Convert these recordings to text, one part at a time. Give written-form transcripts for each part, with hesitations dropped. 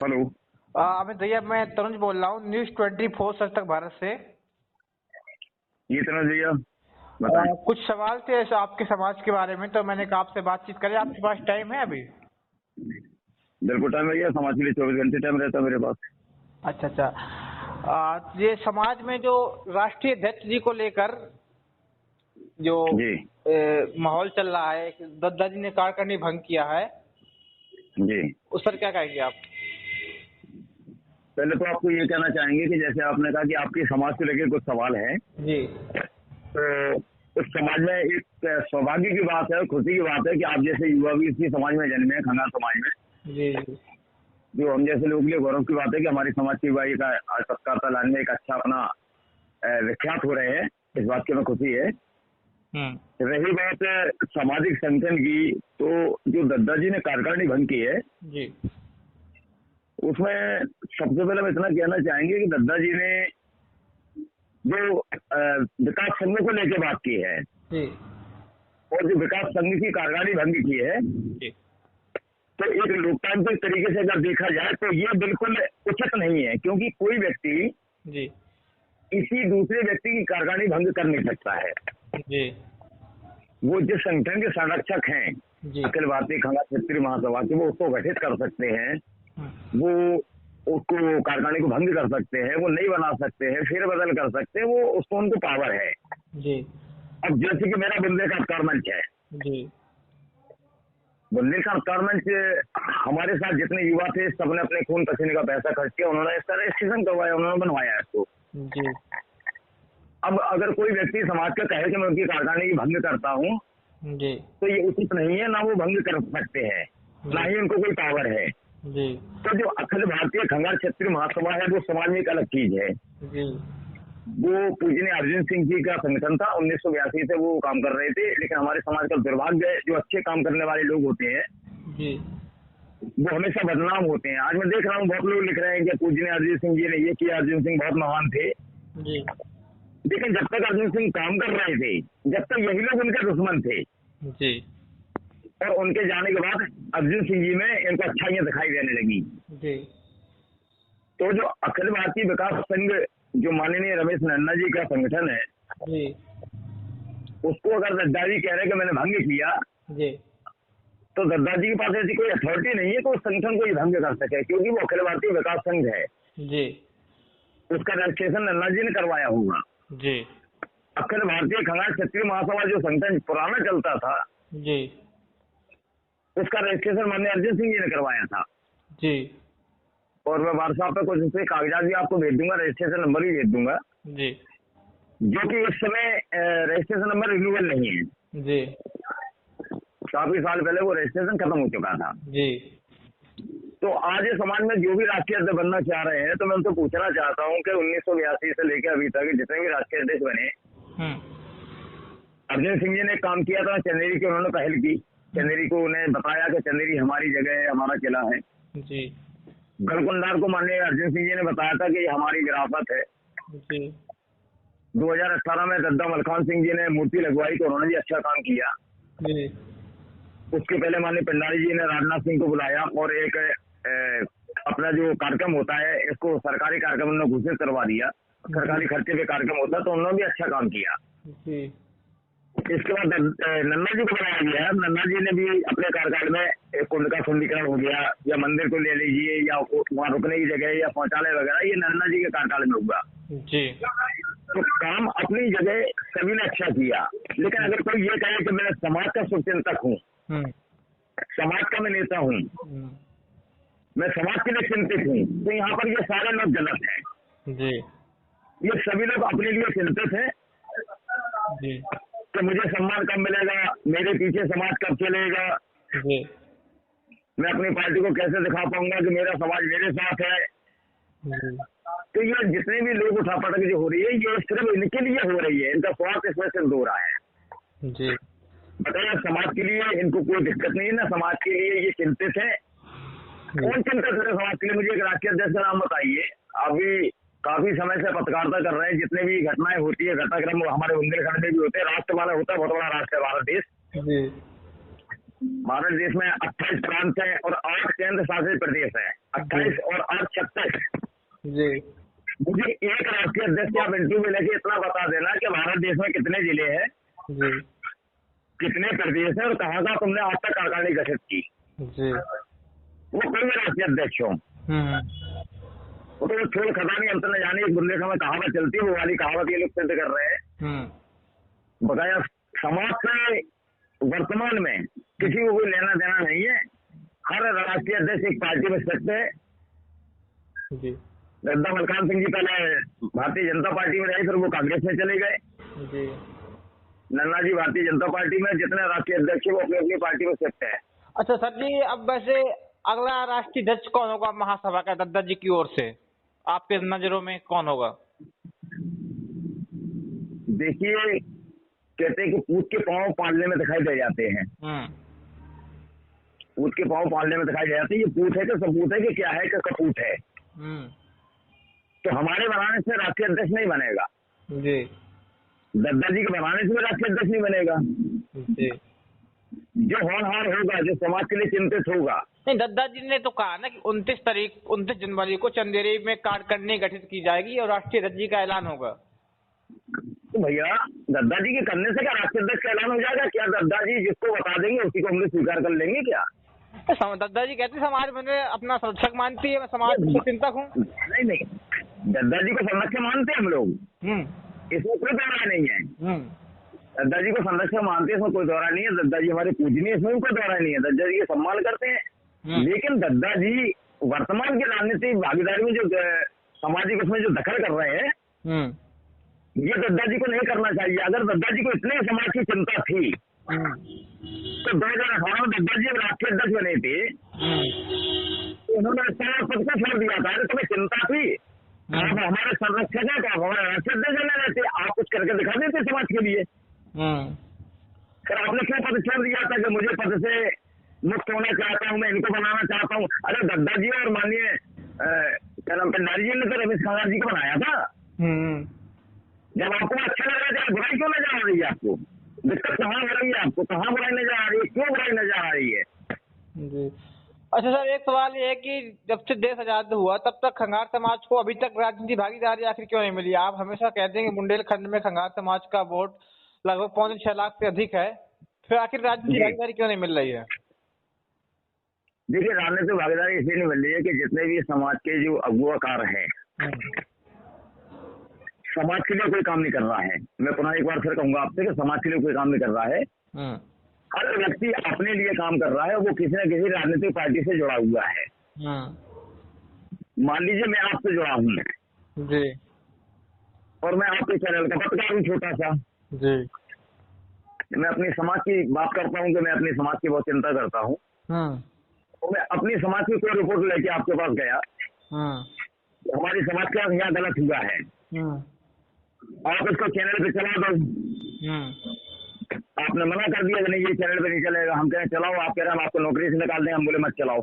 Hello. Amit भैया, मैं तनुज बोल रहा हूँ, News 24 सच तक भारत से। ये तनुज भैया बताएं। कुछ सवाल थे ऐसे आपके समाज के बारे में, तो मैंने कहा आपसे बातचीत करें। आपके पास टाइम है अभी? बिल्कुल टाइम भैया, समाज के लिए 24 घंटे टाइम रहता है मेरे पास। अच्छा अच्छा। ये समाज में जो राष्ट्रीय अध्यक्ष जी को लेकर जो जी माहौल चल रहा है, दद्दा जी ने कार्यकारिणी भंग किया है, जी। उस पर क्या कहेंगे आप? पहले तो आपको ये कहना चाहेंगे कि जैसे आपने कहा कि आपके समाज को लेकर कुछ सवाल है, जी। तो उस समाज में एक सौभाग्य की बात है, खुशी की बात है कि आप जैसे युवा भी इसी समाज में जन्मे हैं, खंगार समाज में। जी जी। जो हम जैसे लोगों के लिए गौरव की बात है कि हमारी समाज की युवा एक आज तत्कालता लाइन में एक अच्छा अपना विख्यात हो रहे हैं। इस बात की हमें खुशी है। रही बात सामाजिक संगठन की, तो जो दद्दा जी ने कार्यकारिणी भंग की है जी, उसमें सबसे पहले हम इतना कहना चाहेंगे कि दद्दा जी ने जो विकास संघ को लेकर बात की है जी और जो विकास संघ की कार्यकारिणी भंग की है, जी तो एक लोकतांत्रिक तरीके से अगर देखा जाए तो ये बिल्कुल उचित नहीं है, क्योंकि कोई व्यक्ति जी किसी दूसरे व्यक्ति की कार्यकारिणी भंग कर नहीं सकता है। जी वो जिस संगठन के संरक्षक हैं, जी। अखिल भारतीय खंगार क्षेत्रीय महासभा के, वो उसको गठित कर सकते हैं, वो उसको कार्यकारिणी को भंग कर सकते हैं, वो नहीं बना सकते हैं, फेरबदल कर सकते हैं, वो उसको उनको पावर है। जी अब जैसे कि मेरा बुंदेलखंड मंच है, जी बुंदेलखंड मंच हमारे साथ जितने युवा थे सबने अपने खून पसीने का पैसा खर्च किया, उन्होंने इसका रजिस्ट्रेशन करवाया, उन्होंने बनवाया इसको। जी अब अगर कोई व्यक्ति समाज का कहे कि मैं उनकी कार्यकारिणी की भंग करता हूँ, जी तो ये उचित नहीं है। ना वो भंग कर सकते हैं, ना ही उनको कोई पावर है। जी तो जो अखिल भारतीय खंगार क्षेत्रीय महासभा है वो समाज में एक अलग चीज है। जी वो पूजनीय अर्जुन सिंह जी का संगठन था, 1982 से वो काम कर रहे थे। लेकिन हमारे समाज का दुर्भाग्य है, जो अच्छे काम करने वाले लोग होते हैं जी वो हमेशा बदनाम होते हैं। आज मैं देख रहा हूँ बहुत लोग लिख रहे हैं कि पूजनीय अर्जुन सिंह जी ने ये किया, अर्जुन सिंह बहुत महान थे। जी लेकिन जब तक अर्जुन सिंह काम कर रहे थे, जब तक यही लोग उनके दुश्मन थे, जी और उनके जाने के बाद अर्जुन सिंह जी में इनको अच्छाइयां दिखाई देने लगी। जी तो जो अखिल भारतीय विकास संघ, जो माननीय रमेश नन्ना जी का संगठन है, जी उसको अगर दद्दा जी कह रहे हैं कि मैंने भंग किया, जी तो दद्दा जी के पास ऐसी कोई अथॉरिटी नहीं है कि उस संगठन को ये भंग कर सके, क्योंकि वो अखिल भारतीय विकास संघ है। जी उसका रजिस्ट्रेशन नन्ना जी ने करवाया होगा। जी अखिल भारतीय खंगार क्षेत्रीय महासभा जो संगठन पुराना चलता था, जी उसका रजिस्ट्रेशन माननीय अर्जुन सिंह जी ने करवाया था। जी और मैं व्हाट्सएप पे कुछ उसके कागजात भी आपको भेज दूंगा, रजिस्ट्रेशन नंबर भी भेज दूंगा, जी जो कि इस समय रजिस्ट्रेशन नंबर रिन्यूअल नहीं है। जी काफी साल पहले वो रजिस्ट्रेशन खत्म हो चुका था। जी। तो आज इस समाज में जो भी राष्ट्रीय अध्यक्ष बनना चाह रहे हैं, तो मैं उनसे पूछना चाहता हूँ कि 1982 से लेकर अभी तक जितने भी राष्ट्रीय अध्यक्ष बने, अर्जुन सिंह जी ने काम किया था चंदेरी की, उन्होंने पहल की। चंदेरी को उन्हें बताया कि चंदेरी हमारी जगह है, हमारा किला है। जी गलकुंडार को माननीय अर्जुन सिंह जी ने बताया था कि ये हमारी विरासत है। जी 2018 में दद्दा मलखान सिंह जी ने मूर्ति लगवाई, तो उन्होंने भी अच्छा काम किया। जी उसके पहले माननीय पिंडारी जी ने राजनाथ सिंह को बुलाया और एक अपना जो कार्यक्रम होता है, इसको सरकारी कार्यक्रम उन्होंने घोषित करवा दिया। सरकारी खर्चे पे कार्यक्रम होता है, तो उन्होंने भी अच्छा काम किया। जी इसके बाद नन्ना जी को बनाया गया। नन्ना जी ने भी अपने कार्यकाल में एक कुंड का सुंदरीकरण हो गया, या मंदिर को ले लीजिए, या वहाँ रुकने की जगह या शौचालय वगैरह, ये नन्ना जी के कार्यकाल में हुआ। जी तो काम अपनी जगह सभी ने अच्छा किया। लेकिन अगर कोई ये कहे कि मैं समाज का शुभचिंतक हूँ, समाज का मैं नेता हूँ, मैं समाज के लिए चिंतित हूँ, तो यहाँ पर ये सारे लोग गलत हैं। जी ये सभी लोग अपने लिए चिंतित हैं जी कि मुझे सम्मान कब मिलेगा, मेरे पीछे समाज कब चलेगा, जी मैं अपनी पार्टी को कैसे दिखा पाऊंगा कि मेरा समाज मेरे साथ है। तो ये जितने भी लोग उठापटक जो हो रही है, ये सिर्फ इनके लिए हो रही है, इनका स्वार्थ इसमें सिर्फ हो रहा है। जी बताइए, समाज के लिए इनको कोई दिक्कत नहीं है ना, समाज के लिए ये चिंतित है। कौन चिंतित है समाज के लिए? मुझे एक राष्ट्रीय अध्यक्ष का नाम बताइए। अभी काफी समय से पत्रकारिता कर रहे हैं, जितने भी घटनाएं होती है, घटनाक्रम हमारे बुंदेलखंड में भी होते हैं। राष्ट्र माना होता है, बहुत बड़ा राष्ट्र है भारत देश। जी भारत देश में 28 प्रांत है और 8 केंद्र शासित प्रदेश है। 28 और 8 36। जी मुझे एक राष्ट्रीय अध्यक्ष आप इंटरव्यू लेके इतना बता देना कि भारत देश में कितने जिले हैं, जी कितने प्रदेश है और कहाँ का तुमने आज तक कार्यकारिणी गठित की। जी वो कोई भी राष्ट्रीय अध्यक्ष हो, वो तो छोड़ खदानी अंत न जाने एक बुंदेलखंड में कहावत चलती है, वो वाली कहावत ये लोग सिद्ध कर रहे हैं। बकाया समाज से वर्तमान में किसी को कोई लेना देना नहीं है। हर राष्ट्रीय अध्यक्ष एक पार्टी में सकते है। जी गद्दा मलकान सिंह जी पहले भारतीय जनता पार्टी में रहे, फिर वो कांग्रेस में चले गए। जी नन्ना जी भारतीय जनता पार्टी में, जितने राष्ट्रीय अध्यक्ष है वो अपनी अपनी पार्टी में सकते हैं। अच्छा सर जी, अब वैसे अगला राष्ट्रीय अध्यक्ष कौन होगा महासभा का दद्दा जी की ओर से, आपके नजरों में कौन होगा? देखिए, कहते हैं कि पूत के पांव पालने में दिखाई दे जाते हैं। पूत के पांव पालने में दिखाई दे जाते हैं। ये पूत है कि सपूत है कि क्या है कि कपूत है। तो हमारे बनाने से राष्ट्रीय अध्यक्ष नहीं बनेगा जी, दद्दा जी के बनाने से राष्ट्रीय अध्यक्ष नहीं बनेगा जी। जो होनहार होगा, जो समाज के लिए चिंतित होगा। नहीं, दद्दा जी ने तो कहा ना कि 29 जनवरी को चंदेरी में कार्यकारिणी गठित की जाएगी और राष्ट्रीय अध्यक्ष जी का ऐलान होगा। तो भैया, दद्दा जी के करने से क्या राष्ट्रीय अध्यक्ष का ऐलान हो जाएगा? क्या दद्दा जी जिसको बता देंगे उसी को हम लोग स्वीकार कर लेंगे क्या? दद्दा जी कहते समाज मैंने अपना संरक्षक मानती है, मैं समाज से चिंतक हूँ। नहीं, दद्दा जी को संरक्षक मानते हैं हम लोग, इसमें कोई दौरा नहीं है। दद्दा जी को संरक्षक मानते हैं, इसमें कोई दौरा नहीं है। दद्दा जी हमारे पूजनीय, इसमें कोई दौरा नहीं है। दद्दा जी के सम्मान करते हैं। लेकिन दद्दा जी वर्तमान की राजनीतिक भागीदारी में जो सामाजिक उसमें जो दखल कर रहे हैं, ये दद्दा जी को नहीं करना चाहिए। अगर दद्दा जी को इतने समाज की चिंता थी तो 2018 में दद्दा जी राष्ट्रीय अध्यक्ष बने थे, तो उन्होंने पद को छोड़ दिया था। तुम्हें चिंता थी, आप हमारे संरक्षक है, तो हमारे राष्ट्रीय अध्यक्ष बने रहते, आप कुछ करके दिखा देते समाज के लिए। फिर आपने क्यों पद छोड़ दिया था कि मुझे पद से मुक्त होना चाहता हूँ, मैं इनको बनाना चाहता हूँ? अरे दद्दा जी और माननीय क्या नाम पेंडारी जी ने तो रमेश खन्ना जी को बनाया था। जब आपको अच्छा लगा जाए, बुराई क्यों नजर आ रही है आपको? दिक्कत कहाँ हो रही है आपको? कहाँ बुराई नजर आ रही है? क्यों बुराई नजर आ रही है? जी। अच्छा सर, एक सवाल ये है कि जब से देश आजाद हुआ तब तक खंगार समाज को अभी तक राजनीतिक भागीदारी आखिर क्यों नहीं मिली? आप हमेशा कहते हैं कि बुंदेलखंड में खंगार समाज का वोट लगभग 5.6 लाख से अधिक है, फिर आखिर राजनीतिक भागीदारी क्यों नहीं मिल रही है? देखिए, राजनीतिक भागीदारी इसलिए नहीं मिल रही है कि जितने भी समाज के जो अगुवाकार हैं, समाज के लिए कोई काम नहीं कर रहा है। मैं पुनः एक बार फिर कहूंगा आपसे कि समाज के लिए कोई काम नहीं कर रहा है। हर व्यक्ति अपने लिए काम कर रहा है, वो किसी न किसी राजनीतिक पार्टी से जुड़ा हुआ है। मान लीजिए मैं आपसे जुड़ा हूँ जी, और मैं आपके चैनल का पत्रकार हूँ छोटा सा जी। मैं अपनी समाज की बात करता हूँ कि मैं अपनी समाज की बहुत चिंता करता हूँ, और मैं अपनी समाज की कोई रिपोर्ट लेके आपके पास गया, हमारी समाज का यहाँ गलत हुआ है, आप इसको चैनल पे चला दो। आपने मना कर दिया कि नहीं, ये चैनल पे नहीं चलेगा। हम कह रहे चलाओ, आप कह रहे हम आपको नौकरी से निकाल दें, हम बोले मत चलाओ,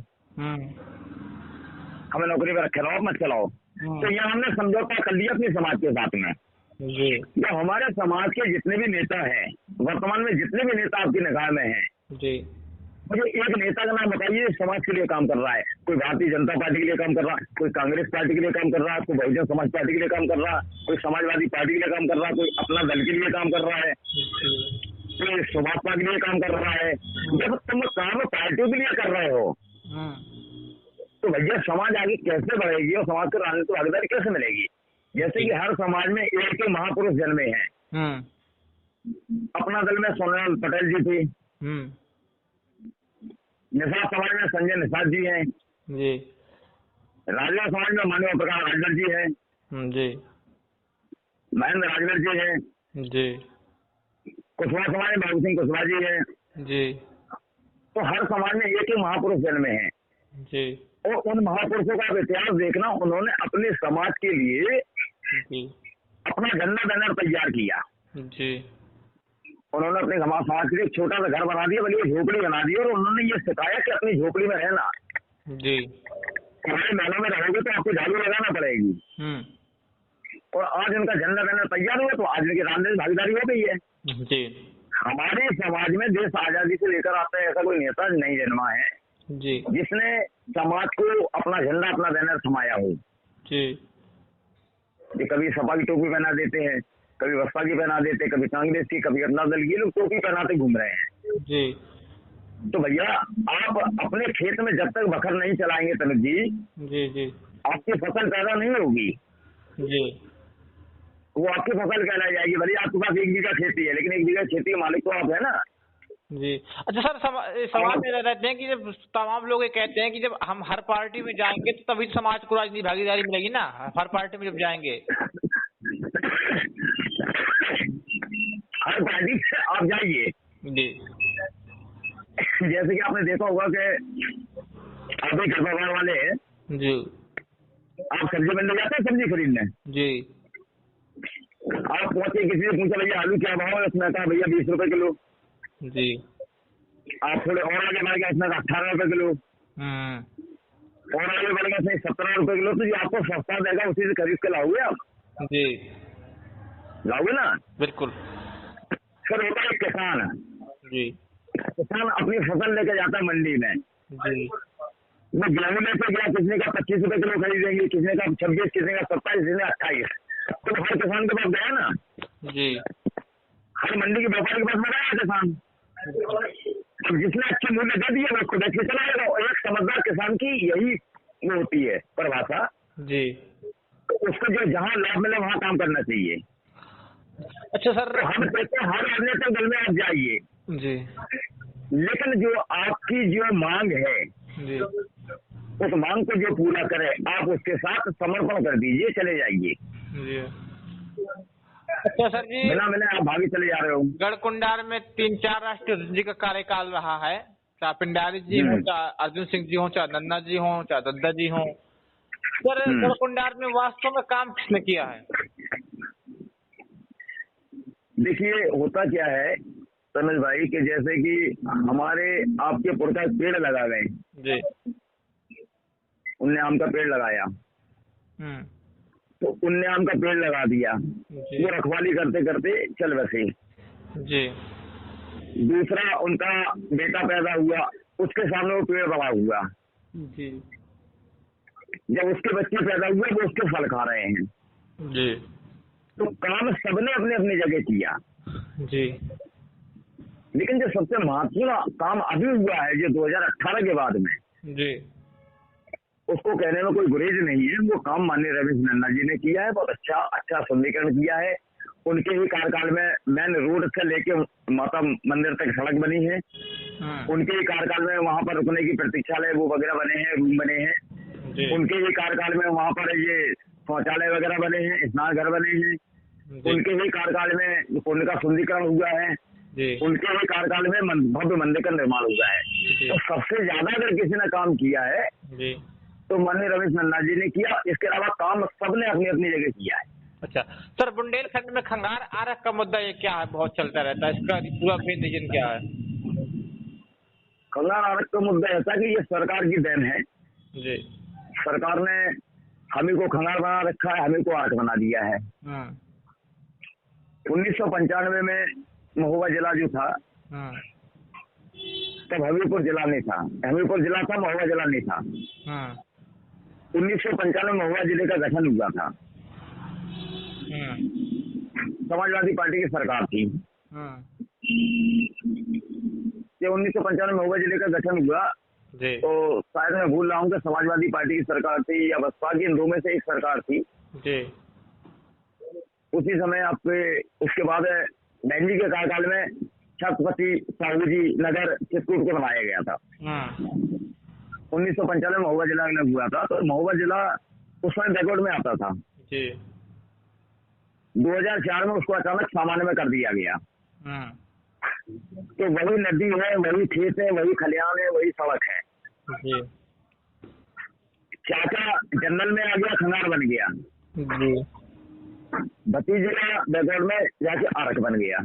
हमें नौकरी पे रखे रहो, मत चलाओ। तो यहाँ हमने समझौता कर लिया अपने समाज के साथ में। जब हमारे समाज के जितने भी नेता हैं, वर्तमान में जितने भी नेता आपकी निगाह में हैं, मुझे एक नेता का नाम बताइए समाज के लिए काम कर रहा है। कोई भारतीय जनता पार्टी के लिए काम कर रहा है, कोई कांग्रेस पार्टी के लिए काम कर रहा है, कोई बहुजन समाज पार्टी के लिए काम कर रहा है, कोई समाजवादी पार्टी के लिए काम कर रहा है, कोई अपना दल के लिए काम कर रहा है, कोई सुभाष पार्टी के लिए काम कर रहा है। जब तुम काम पार्टियों के लिए कर रहे हो तो भैया समाज आगे कैसे बढ़ेगी और समाज को राजनीतिक भागीदारी कैसे मिलेगी? जैसे कि हर समाज में एक एक महापुरुष जन्मे हैं। अपना दल में सोनलाल पटेल जी थी, निषाद समाज में संजय निषाद जी हैं, राजवा समाज में मानव प्रकाश राजगर जी हैं, महेंद्र राजगर जी हैं, कुशवाहा समाज में बाबू सिंह कुशवाहा जी हैं। तो हर समाज में एक एक महापुरुष जन्मे हैं, और उन महापुरुषों का इतिहास देखना, उन्होंने अपने समाज के लिए अपना झंडा बैनर तैयार किया। उन्होंने अपने समाज के लिए एक छोटा सा घर बना दिया, बल्कि झोपड़ी बना दी, और उन्होंने ये सिखाया कि अपनी झोपड़ी में रहना। पुराने महलों में रहोगे तो आपको झाड़ू लगाना पड़ेगी। और आज उनका झंडा बैनर तैयार हुआ, तो आज उनकी राजनीतिक भागीदारी हो गई है। हमारे समाज में देश आजादी से लेकर आता है ऐसा कोई नेता नहीं जन्मा है जिसने समाज को अपना झंडा, अपना बैनर थमाया हो जी कि कभी सपा की टोपी पहना देते हैं, कभी बसपा की पहना देते हैं, कभी कांग्रेस की, कभी अपना दल की, लोग टोपी पहनाते घूम रहे हैं। जी तो भैया आप अपने खेत में जब तक बखर नहीं चलाएंगे तनुज जी, जी जी आपकी फसल पैदा नहीं होगी। जी वो आपकी फसल कहलाई जाएगी। भले आपके पास 1 बीघा खेती है, लेकिन 1 बीघा खेती के मालिक तो आप है ना। जी। अच्छा सर, सवाल ये रहते हैं कि जब तमाम लोग ये कहते हैं कि जब हम हर पार्टी में जाएंगे तो तभी समाज को राजनीतिक भागीदारी मिलेगी ना, हर पार्टी में जब जाएंगे। हर पार्टी से आप जाइए। जी जैसे कि आपने देखा होगा कि अभी घर परिवार वाले हैं, जी आप सब्जी मंडी जाते हैं सब्जी खरीदने, जी आप पहुंचे, किसी से पूछा भैया आलू क्या भाव है, उसने कहा भैया 20 रुपए किलो। जी आप थोड़े और आगे बढ़ गए, उसने कहा 18 रुपए किलो। और आगे बढ़ गए 17 रुपए किलो। तो ये आपको सस्ता देगा, उसी से खरीद के लाओगे आप। जी लाओगे ना। बिल्कुल। फिर होता है किसान। जी किसान अपनी फसल लेके जाता है मंडी में। जी वो गेहूं लेके गया, किसने का 25 रुपए किलो खरीदेंगे, किसने का 26, किसने का 27, किसने का 28। तो हर किसान के पास गया ना, जी हर मंडी के व्यापारी के पास में गया किसान। तो जिसने अच्छे मूल्य दे दिए वो खुद देख के चलाएगा। और एक समझदार किसान की यही वो होती है परिभाषा। जी तो उसको जो जहाँ लाभ मिले वहाँ काम करना चाहिए। अच्छा सर, तो हम कहते हैं हर राजनीतिक दल में आप जाइए, जी लेकिन जो आपकी जो मांग है जी उस मांग को जो पूरा करे आप उसके साथ समर्पण कर दीजिए, चले जाइए। जी। अच्छा सर जी, बिना मिले आप भागी चले जा रहे हो। गढ़कुंडार में 3-4 राष्ट्रीय अध्यक्ष जी का कार्यकाल रहा है, चाहे पिंडारी जी हो, चाहे अर्जुन सिंह जी हो, चाहे नन्ना जी हो, चाहे दद्दा जी हो। सर गढ़कुंडार में वास्तव में काम किसने किया है? देखिए होता क्या है तनुज भाई कि जैसे कि हमारे आपके पुरखा पेड़ लगा गए जी, उनने आम का पेड़ लगाया, तो उनने आम का पेड़ लगा दिया, वो रखवाली करते करते चल बसे। जी दूसरा उनका बेटा पैदा हुआ, उसके सामने वो पेड़ बड़ा हुआ। जी जब उसके बच्चे पैदा हुए वो उसके फल खा रहे हैं। जी तो काम सबने अपने अपनी जगह किया। जी लेकिन जो सबसे महत्वपूर्ण काम अभी हुआ है जो 2018 के बाद में, जी उसको कहने में कोई गुरेज नहीं है। वो काम माननीय रमेश नन्ना जी ने किया है, बहुत अच्छा सुंदरीकरण किया है। उनके ही कार्यकाल में मेन रोड से लेके माता मंदिर तक सड़क बनी है। उनके ही कार्यकाल में वहाँ पर रुकने की प्रतीक्षालय वो वगैरह बने हैं, रूम बने हैं। उनके ही कार्यकाल में वहाँ पर ये शौचालय वगैरह बने हैं, स्नान घर बने हैं। उनके ही कार्यकाल में कुंड का सुंदरीकरण हुआ है। उनके ही कार्यकाल में भव्य मंदिर का निर्माण हुआ है। तो सबसे ज्यादा अगर किसी ने काम किया है तो माननीय रमेश नन्ना जी ने किया। इसके अलावा काम सबने अपनी अपनी जगह किया है। अच्छा सर, बुंदेलखंड में खंगार आरक्षण का मुद्दा ये क्या है, बहुत चलता रहता है, इसका पूरा मेन रीजन क्या है? खंगार आरक्षण का मुद्दा ऐसा कि ये सरकार की देन है जी। सरकार ने हमें को खंगार बना रखा है, हमें को आरक्षण बना दिया है। 1995 में महोबा जिला जो था तब हमीरपुर जिला नहीं था, हमीरपुर जिला था, महोबा जिला नहीं था। 1995 में महोबा जिले का गठन हुआ था। समाजवादी पार्टी की सरकार थी। जब 1995 में महोबा जिले का गठन हुआ तो शायद मैं भूल रहा हूँ कि समाजवादी पार्टी की सरकार थी या बसपा की, इन दो में से एक सरकार थी। उसी समय आपके उसके बाद बहन जी के कार्यकाल में छत्रपति साहू जी नगर चित्रकूट को बनाया गया था। 1995 में महोबा जिला अलग हुआ था। तो महोबा जिला उस समय बैकवर्ड में आता था। 2004 में उसको अचानक सामान्य में कर दिया गया। तो वही नदी है, वही खेत है, वही खलिहान है, वही सड़क है। चाचा जनरल में आ गया, खंगार बन गया। भतीजे का बैकवर्ड में जाके आरक बन गया।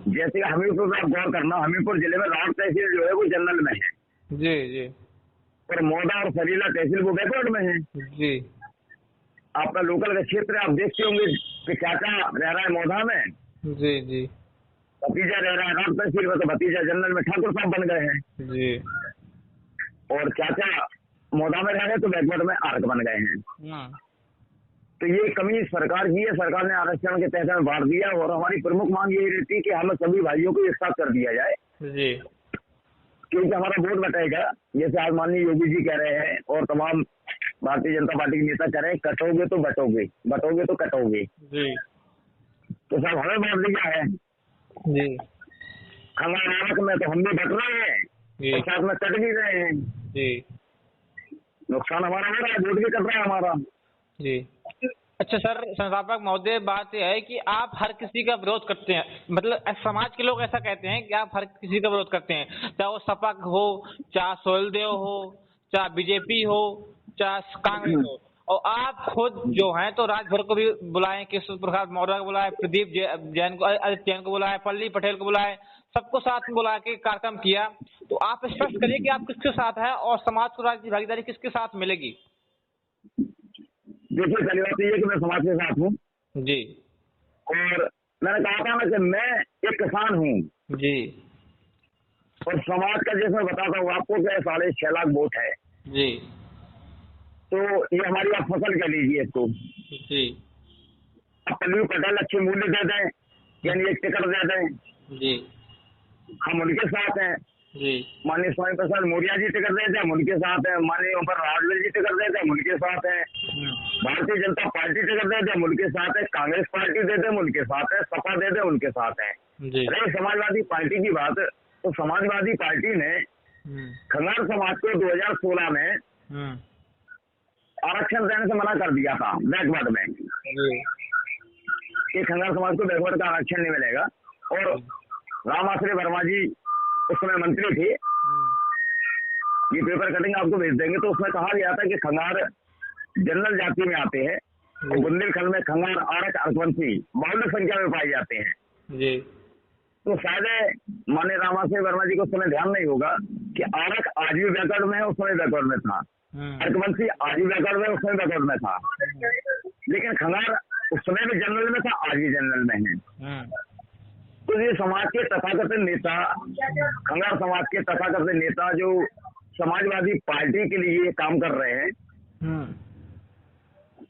जैसे हमीरपुर में आप गौर करना, हमीरपुर जिले में राठ तहसील जो है वो जनरल में है जी और मौदा और सरीला तहसील वो बैकवर्ड में है जी। आपका लोकल का क्षेत्र आप देखते होंगे कि चाचा रह रहा है मौधा में जी, भतीजा रह रहा है राठ तहसील में, तो भतीजा जनरल में ठाकुर साहब बन गए हैं जी। और चाचा मोदा में रह गए तो बैकवर्ड में आरक बन गए हैं। तो ये कमी सरकार की है। सरकार ने आरक्षण के तहत में बांट दिया और हमारी प्रमुख मांग यही रहती है कि हम सभी भाइयों को एक साथ कर दिया जाए जी। क्योंकि हमारा वोट बटेगा। जैसे आज माननीय योगी जी कह रहे हैं और तमाम भारतीय जनता पार्टी के नेता कह रहे हैं कटोगे तो बटोगे, बटोगे तो कटोगे जी। तो सब हमें बांट दिया है जी। खंगार आरक में, तो हम भी बट रहे हैं और साथ में कट भी रहे हैं जी। नुकसान हमारा हो रहा है, वोट भी कट रहा है हमारा। जी। अच्छा सर, संस्थापक महोदय, बात यह है कि आप हर किसी का विरोध करते हैं, मतलब समाज के लोग ऐसा कहते हैं कि आप हर किसी का विरोध करते हैं, चाहे वो सपा हो, चाहे सोहेलदेव हो, चाहे बीजेपी हो, चाहे कांग्रेस हो, और आप खुद जो हैं तो राजभर को भी बुलाएं, केशव प्रसाद मौर्य को बुलाएं, प्रदीप जैन को, आदित्य जैन को बुलाएं, पल्ली पटेल को बुलाएं, सबको साथ में बुला के कार्यक्रम किया। तो आप स्पष्ट करिए कि आप किसके साथ हैं और समाज को राजनीतिक भागीदारी किसके साथ मिलेगी। देखिए पहली बात ये है कि मैं समाज के साथ हूँ जी। और मैंने कहा था ना कि मैं एक किसान हूँ जी। और समाज का जैसे बताता हूँ आपको कि 6.5 लाख वोट है जी। तो ये हमारी आप फसल कह लीजिए इसको। जी। अब पल्लवी पटेल अच्छे मूल्य दे दें यानी एक टिकट दे दें, जी। हम उनके साथ हैं। जी। माननीय स्वामी प्रसाद मौर्य जी टिकट देते हैं, हम उनके साथ हैं। माननीय ओम राजवीर जी टिकट देते हैं, हम उनके साथ हैं। भारतीय जनता पार्टी टिकट देते हैं, हम उनके साथ है। कांग्रेस पार्टी देते हैं, उनके साथ है। सपा देते हैं, उनके साथ है। रही समाजवादी पार्टी की बात, तो समाजवादी पार्टी ने खंगार समाज को 2016 में आरक्षण देने से मना कर दिया था बैकवर्ड में कि खंगार समाज को बैकवर्ड का आरक्षण नहीं मिलेगा। और रामाश्री वर्मा जी उस समय मंत्री थे, ये पेपर कटिंग आपको भेज देंगे, तो उसमें कहा गया था कि खंगार जनरल जाति में आते हैं और बुंदेलखंड में खंगार आरक अरकवंशी बहुल्य संख्या में पाए जाते हैं जी। तो शायद माननीय रामाश्री वर्मा जी को उस समय ध्यान नहीं होगा कि आरक आज भी बैकवर्ड में है, उस समय बैकवर्ड में था। अरकवंशी आज भी बैकवर्ड में, उस समय बैकवर्ड में था। लेकिन खंगार उस समय भी जनरल में था, आज भी जनरल में है। तो ये समाज के तथाकथित नेता, खंगार समाज के तथाकथित नेता जो समाजवादी पार्टी के लिए काम कर रहे हैं,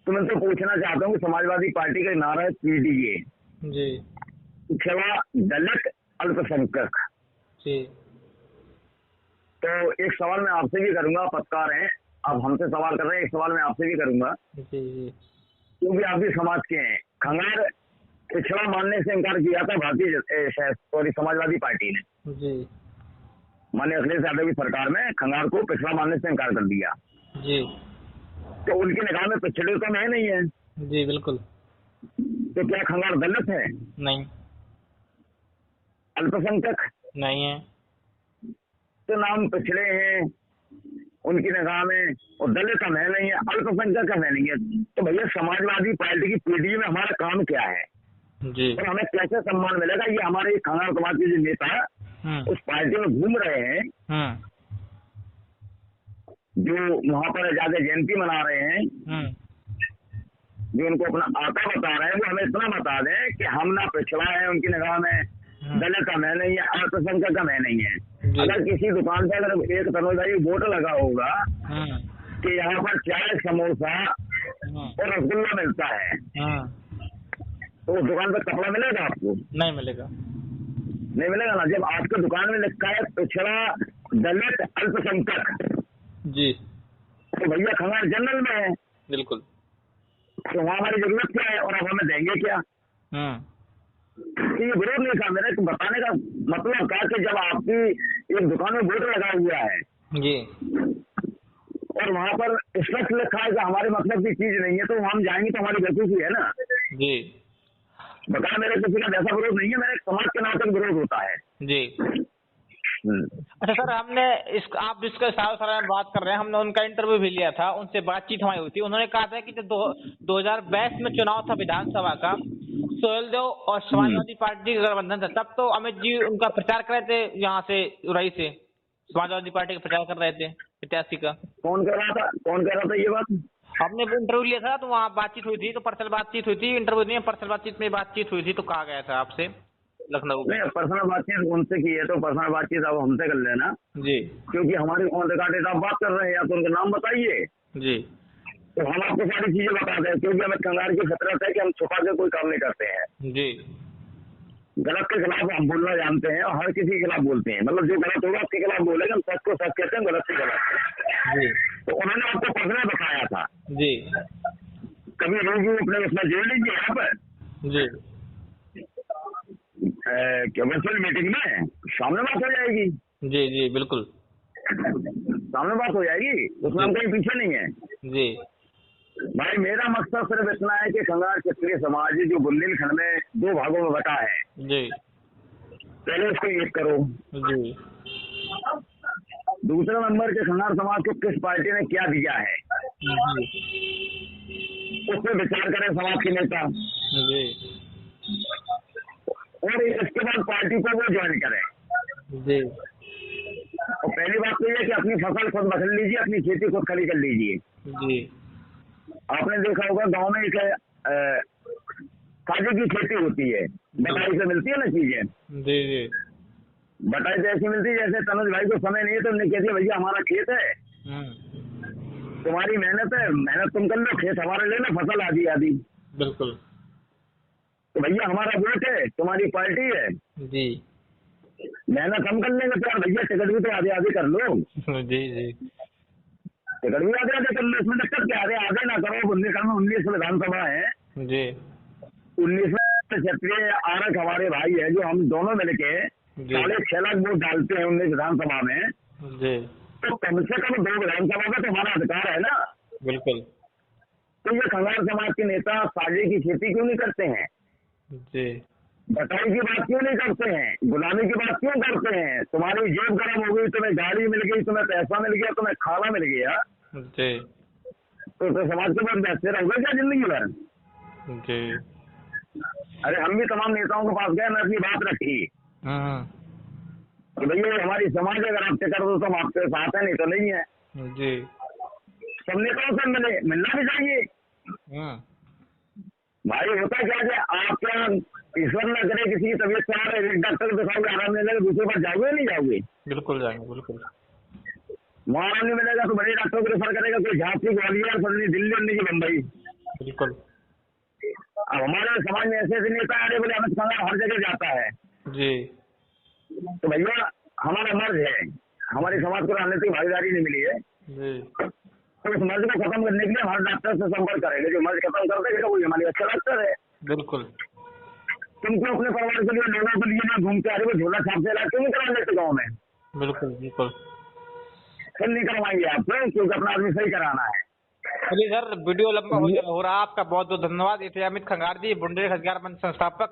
तो मैं तो पूछना चाहता हूँ कि समाजवादी पार्टी का नारा है पीडीए जी, पिछड़ा दलित अल्पसंख्यक। जी। तो एक सवाल मैं आपसे भी करूंगा, पत्रकार हैं आप, हमसे सवाल कर रहे हैं, एक सवाल मैं आपसे भी करूंगा क्योंकि आप भी समाज के हैं। खंगार पिछड़ा मानने से इनकार किया था भारतीय समाजवादी पार्टी ने जी। माननीय अखिलेश यादव की सरकार में खंगार को पिछड़ा मानने से इनकार कर दिया जी। तो उनकी निगाह में पिछड़े तो है नहीं है जी बिल्कुल। तो क्या खंगार दलित है? नहीं। अल्पसंख्यक नहीं है। तो नाम पिछड़े हैं उनकी निगाह में, और दलित हम है नहीं है, अल्पसंख्यक हम है नहीं है। तो भैया समाजवादी पार्टी की पीढ़ी में हमारा काम क्या है जी। और हमें कैसे सम्मान मिलेगा? ये हमारे खंगार समाज के जो नेता उस पार्टी में घूम रहे हैं, जो वहां पर जाके जयंती मना रहे हैं, जो उनको अपना आता बता रहे हैं, वो हमें इतना बता दें कि हम ना पिछड़ा है उनकी निगाह में, दलित हम है नहीं है, अल्पसंख्यक हम है नहीं है। अगर किसी दुकान पे अगर एक तनोजाई बोर्ड लगा होगा कि यहाँ पर चाय, समोसा और रसगुल्ला मिलता है, तो उस दुकान पर कपड़ा मिलेगा आपको? नहीं मिलेगा। नहीं मिलेगा ना। जब आपके दुकान में लिखा है पिछड़ा दलित अल्पसंख्यक जी, तो भैया खंगार जनरल में है। बिल्कुल। तो वहाँ हमारी जरूरत क्या है और अब हमें देंगे क्या? तो ये विरोध नहीं था मेरा, तो बताने का मतलब था कि जब आपकी एक दुकान में बोर्ड लगा हुआ है जी और वहाँ पर स्पष्ट लिखा है कि हमारे मतलब की चीज नहीं है, तो हम जाएंगे तो हमारी बेवकूफी है ना जी। बता, मेरे किसी का वैसा विरोध नहीं है, मेरे समाज के नाम तक विरोध होता है जी। अच्छा सर, हमने आप जिसका सारा बात कर रहे हैं, हमने उनका इंटरव्यू भी लिया था, उनसे बातचीत हमारी हुई थी। उन्होंने कहा था कि जब 2022 में चुनाव था विधानसभा का, सोहेलदेव और समाजवादी पार्टी का गठबंधन था, तब तो अमित जी उनका प्रचार कर रहे थे, यहाँ से उरई से समाजवादी पार्टी का प्रचार कर रहे थे प्रत्याशी का। कौन कह रहा था ये बात? हमने इंटरव्यू लिया था, तो वहाँ बातचीत हुई थी, तो पर्सनल बातचीत हुई थी, इंटरव्यू नहीं, पर्सनल बातचीत में बातचीत हुई थी, तो कहा गया था आपसे। लखनऊ में। नहीं, पर्सनल बातचीत उनसे की है तो पर्सनल बातचीत अब हमसे कर लेना जी क्योंकि हमारी ऑन रिकॉर्डेड आप बात कर रहे हैं, या तो उनका नाम बताइए जी तो हम आपको सारी चीजें बता दें, क्योंकि हमें कंगार की फितरत है कि हम छुपा के कोई काम नहीं करते हैं। जी गलत के खिलाफ हम बोलना जानते हैं और हर किसी के खिलाफ बोलते हैं, मतलब जो गलत होगा उसके खिलाफ बोलेंगे, हम सच को सच कहते हैं, गलत से गलत। जी तो उन्होंने आपको पर्सनल बताया था, जी कभी रिव्यू अपने उसमें जोड़ लीजिए यहाँ पर जी वर्चुअल मीटिंग में सामने बात हो जाएगी, जी जी बिल्कुल सामने बात हो जाएगी, उसमें हम कहीं पीछे नहीं है। जी भाई मेरा मकसद सिर्फ इतना है कि खंगार क्षत्रिय समाज जो बुंदेलखंड में 2 भागों में बटा है, जी पहले उसको एक करो। जी दूसरे नंबर के खंगार समाज को किस पार्टी ने क्या दिया है उस पर विचार करें समाज के नेता, जी और इसके बाद पार्टी को वो ज्वाइन करें। जी और पहली बात तो ये कि अपनी फसल खुद बखल लीजिए, अपनी खेती खुद खड़ी कर लीजिए। जी आपने देखा होगा गांव में एक काजू की खेती होती है, बटाई से मिलती है ना चीजें, जी जी बटाई से ऐसी मिलती है जैसे तनुज भाई को समय नहीं है तो हमने कह दिया भैया हमारा खेत है, तुम्हारी मेहनत है, मेहनत तुम कर लो, खेत हमारा लेना, फसल आधी आधी। बिल्कुल तो भैया हमारा वोट है, तुम्हारी पार्टी है, जी मेहनत हम कर लेंगे, तो यार भैया टिकट भी तो आधे आधे कर लो, जी जी टिकट भी आधे आधे कर लो, इसमें दिक्कत क्या है, आधे ना करो। बुंदेलखंड में 19 विधानसभा है, जी 19 क्षत्रिय आरक हमारे भाई है, जो हम दोनों मिलके 6.5 लाख वोट डालते हैं 19 विधानसभा में, जी तो कम से कम 2 विधानसभा का तो हमारा अधिकार है ना। बिल्कुल तो ये खंगार समाज के नेता साझे की खेती क्यों नहीं करते हैं, जी बटाई की बात क्यों नहीं करते हैं, गुलामी की बात क्यों करते हैं? तुम्हारी जेब गर्म हो गई, तुम्हें गाड़ी मिल गई, तुम्हें पैसा मिल गया, तुम्हें खाना मिल गया, जी तो समाज के बाद बैठते रहोगे क्या जिंदगी भर? जी अरे हम भी तमाम नेताओं के पास गए, मैं अपनी बात रखी कि भैया हमारी समाज अगर आप टिकट दो तो हम आपके साथ है, नहीं तो नहीं है। जी सब नेताओं से मिलना भी चाहिए भाई। होता क्या है, आप क्या ईश्वर न करे किसी की तबीयत खराब है, एक डॉक्टर को दिखाओगे आराम मिलेगा, दूसरे बार जाओगे या नहीं जाओगे? बिल्कुल जाएंगे बिल्कुल। वहाँ आराम नहीं मिलेगा तो बड़े डॉक्टर को रेफर करेगा, कोई झांसी, ग्वालियर, फलनी, दिल्ली उन्नी की बम्बई। बिल्कुल अब हमारे समाज में ऐसे ऐसे नेता आ रहे, बोले अमित खंगार हर जगह जाता है, जी तो भैया हमारा मर्ज है, हमारे समाज को राजनीतिक भागीदारी नहीं मिली है, जी तो उस मर्ज को खत्म करने के लिए हमारे डॉक्टर से संपर्क करेंगे, जो मर्ज खत्म कर देगा वही हमारे अच्छा डॉक्टर है। बिल्कुल तुमको अपने परिवार के लिए, लोगों के लिए ना घूमते आ रहे हो, झोला छाप से इलाज क्यों नहीं करा लेते गाँव में? बिल्कुल बिल्कुल फिर नहीं करवाएंगे आपको, क्योंकि अपना आदमी सही कराना है। चलिए सर, वीडियो लंबा हो रहा है, आपका बहुत बहुत धन्यवाद। ये थे अमित खंगार जी, बुंदेलखंड खंगार मंच संस्थापक।